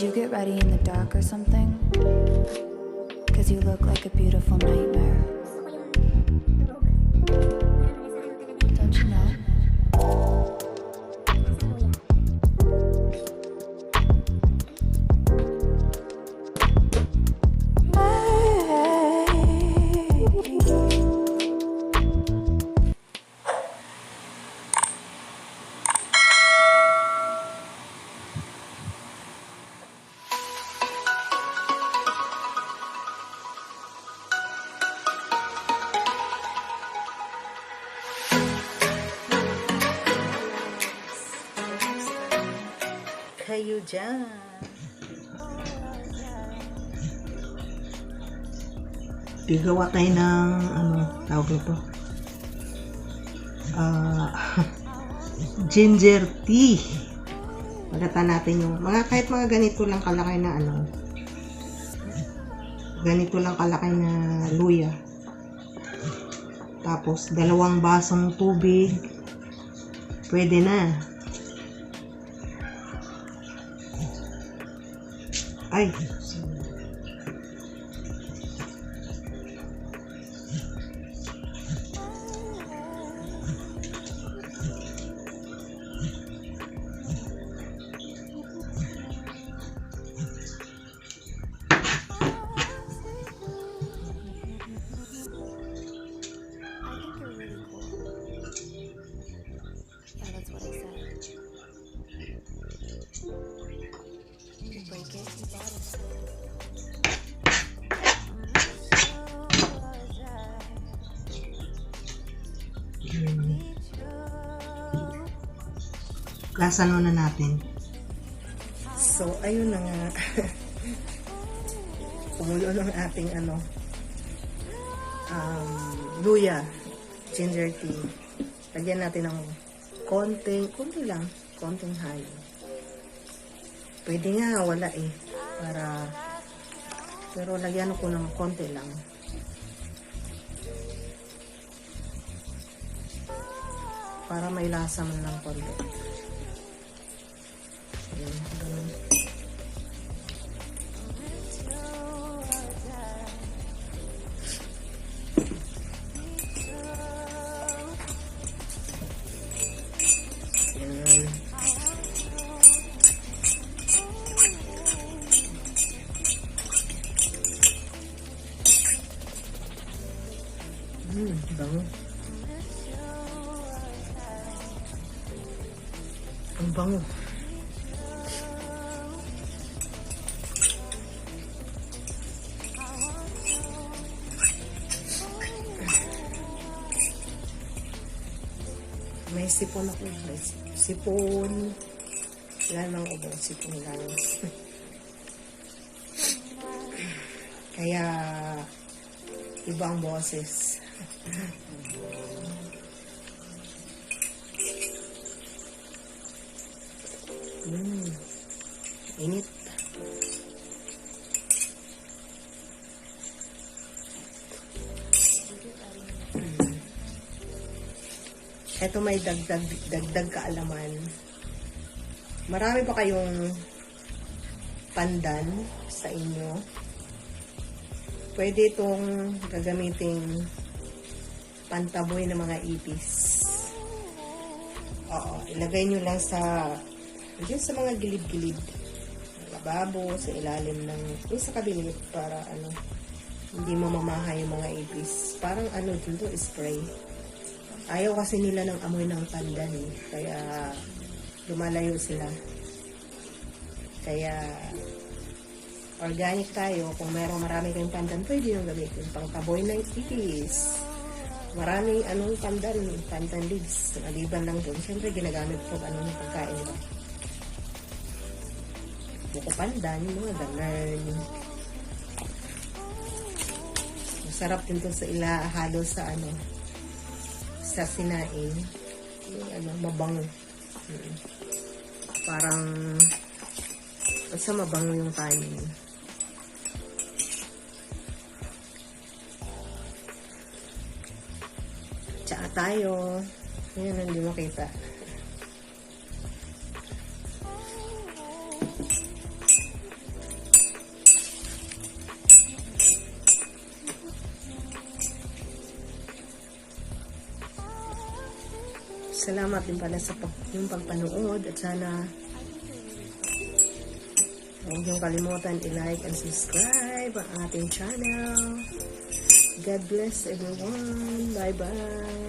you get ready in the dark or something? 'Cause you look like a beautiful nightmare. Don't you know? Kayo dyan. Gagawa tayo ng tawag ito ginger tea. Magatan natin yung kahit mga ganito lang kalaki na ganito lang kalaki na luya, tapos 2 basong tubig, pwede na. Ay, lasan muna natin. So, ayun na nga. Kumulo ng ating luya, ginger tea. Lagyan natin ng konti lang, konting halo. Pwede nga, wala pero lagyan ko ng konti lang. Para may lasa man lang konti. Bango. Ang bango. May sipon ako. May sipon. Yan ang ubo. Sipon lang. Kaya iba ang boses. Init. Ito may dagdag kaalaman. Marami pa kayong pandan sa inyo. Pwede itong gagamiting pantaboy ng mga ipis. Oo, ilagay nyo lang sa mga gilid-gilid. Lababo, sa ilalim ng sa kabinet para hindi mamamaha yung mga ipis. Parang dito, spray. Ayaw kasi nila ng amoy ng pandan kaya lumalayo sila. Kaya organic tayo. Kung marami kayong pandan, pwede yung gamitin pang taboy ng ipis. Maraming pandan leaves. Maliban lang doon. Siyempre ginagamit ko ng pagkain nila. Buko pandan, yung mga ganun. Masarap din to sa halo sa sa sinaing. Yung mabango. Parang basta mabango yung kanin. Tsaka tayo. Ayan, hindi makita. Salamat din pala sa yung pagpanood at sana huwag niyong kalimutan i-like and subscribe ang ating channel. God bless everyone. Bye-bye.